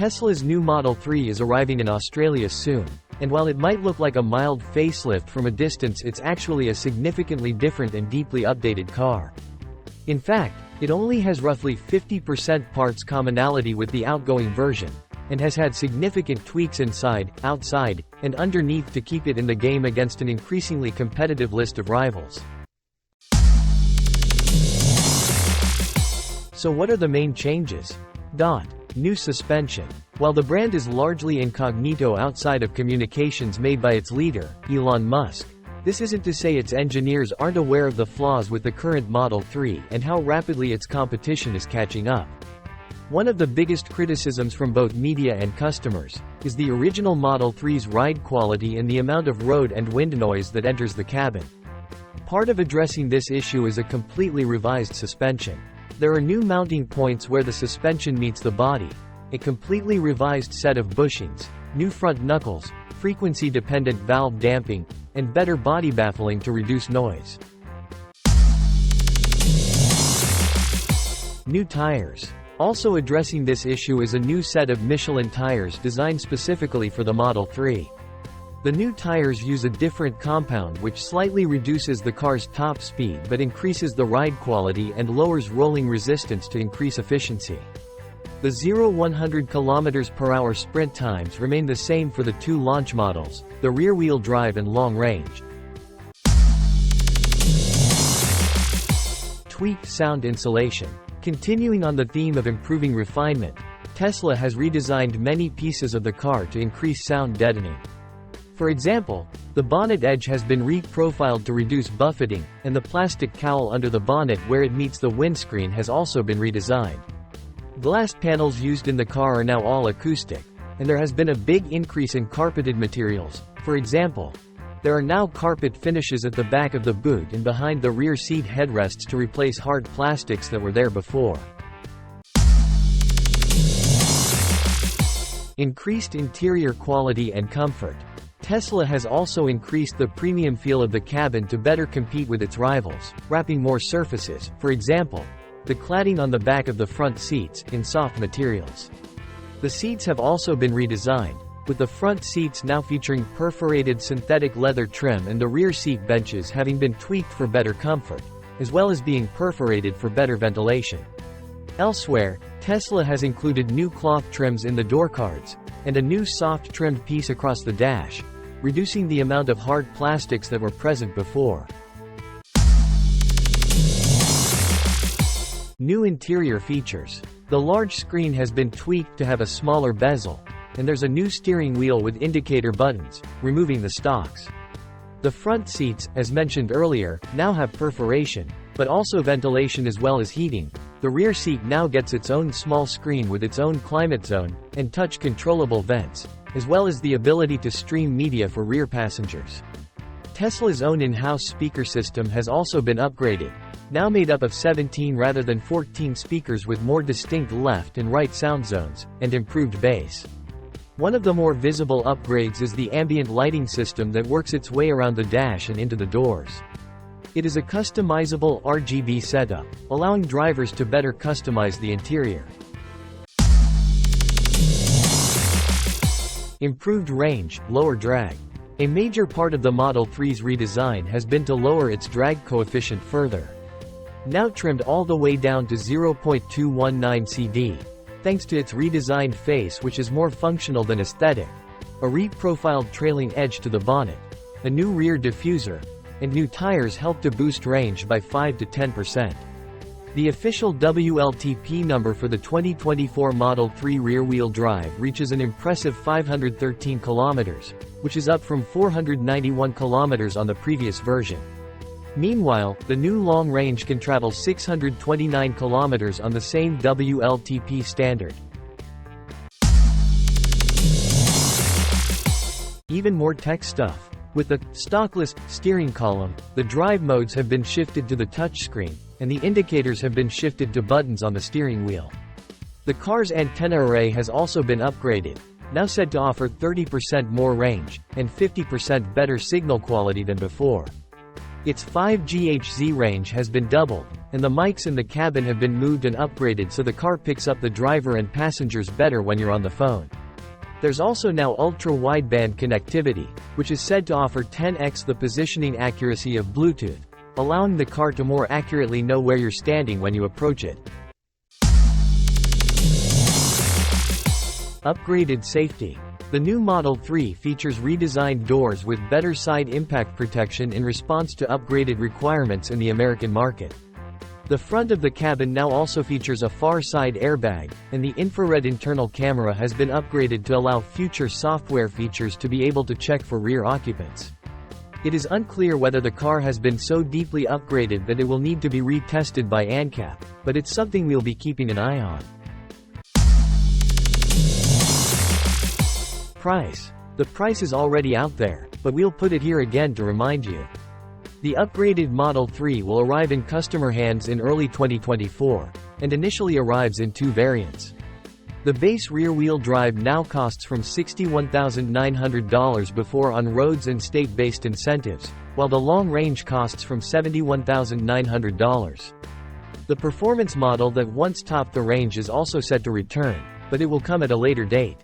Tesla's new Model 3 is arriving in Australia soon, and while it might look like a mild facelift from a distance, it's actually a significantly different and deeply updated car. In fact, it only has roughly 50% parts commonality with the outgoing version, and has had significant tweaks inside, outside, and underneath to keep it in the game against an increasingly competitive list of rivals. So what are the main changes? New suspension. While the brand is largely incognito outside of communications made by its leader, Elon Musk, this isn't to say its engineers aren't aware of the flaws with the current Model 3 and how rapidly its competition is catching up. One of the biggest criticisms from both media and customers is the original Model 3's ride quality and the amount of road and wind noise that enters the cabin. Part of addressing this issue is a completely revised suspension. There are new mounting points where the suspension meets the body, a completely revised set of bushings, new front knuckles, frequency-dependent valve damping, and better body baffling to reduce noise. New tires. Also addressing this issue is a new set of Michelin tires designed specifically for the Model 3. The new tires use a different compound which slightly reduces the car's top speed but increases the ride quality and lowers rolling resistance to increase efficiency. The 0-100 km/h sprint times remain the same for the two launch models, the rear-wheel drive and long range. Tweaked sound insulation. Continuing on the theme of improving refinement, Tesla has redesigned many pieces of the car to increase sound deadening. For example, the bonnet edge has been re-profiled to reduce buffeting, and the plastic cowl under the bonnet where it meets the windscreen has also been redesigned. Glass panels used in the car are now all acoustic, and there has been a big increase in carpeted materials. For example, there are now carpet finishes at the back of the boot and behind the rear seat headrests to replace hard plastics that were there before. Increased interior quality and comfort. Tesla has also increased the premium feel of the cabin to better compete with its rivals, wrapping more surfaces, for example, the cladding on the back of the front seats, in soft materials. The seats have also been redesigned, with the front seats now featuring perforated synthetic leather trim and the rear seat benches having been tweaked for better comfort, as well as being perforated for better ventilation. Elsewhere, Tesla has included new cloth trims in the door cards, and a new soft trimmed piece across the dash, reducing the amount of hard plastics that were present before. New interior features. The large screen has been tweaked to have a smaller bezel, and there's a new steering wheel with indicator buttons, removing the stalks. The front seats, as mentioned earlier, now have perforation, but also ventilation as well as heating. The rear seat now gets its own small screen with its own climate zone, and touch-controllable vents, as well as the ability to stream media for rear passengers. Tesla's own in-house speaker system has also been upgraded, now made up of 17 rather than 14 speakers with more distinct left and right sound zones, and improved bass. One of the more visible upgrades is the ambient lighting system that works its way around the dash and into the doors. It is a customizable RGB setup, allowing drivers to better customize the interior. Improved range, lower drag. A major part of the Model 3's redesign has been to lower its drag coefficient further. Now trimmed all the way down to 0.219 CD. Thanks to its redesigned face, which is more functional than aesthetic, a re-profiled trailing edge to the bonnet, a new rear diffuser, and new tires help to boost range by 5 to 10%. The official WLTP number for the 2024 Model 3 rear-wheel drive reaches an impressive 513 km, which is up from 491 km on the previous version. Meanwhile, the new long range can travel 629 km on the same WLTP standard. Even more tech stuff. With the stockless steering column, the drive modes have been shifted to the touchscreen, and the indicators have been shifted to buttons on the steering wheel. The car's antenna array has also been upgraded, now said to offer 30% more range, and 50% better signal quality than before. Its 5GHz range has been doubled, and the mics in the cabin have been moved and upgraded so the car picks up the driver and passengers better when you're on the phone. There's also now ultra-wideband connectivity, which is said to offer 10x the positioning accuracy of Bluetooth, allowing the car to more accurately know where you're standing when you approach it. Upgraded safety. The new Model 3 features redesigned doors with better side impact protection in response to upgraded requirements in the American market. The front of the cabin now also features a far side airbag, and the infrared internal camera has been upgraded to allow future software features to be able to check for rear occupants. It is unclear whether the car has been so deeply upgraded that it will need to be retested by ANCAP, but it's something we'll be keeping an eye on. Price. The price is already out there, but we'll put it here again to remind you. The upgraded Model 3 will arrive in customer hands in early 2024, and initially arrives in two variants. The base rear-wheel drive now costs from $61,900 before on roads and state-based incentives, while the long-range costs from $71,900. The performance model that once topped the range is also set to return, but it will come at a later date.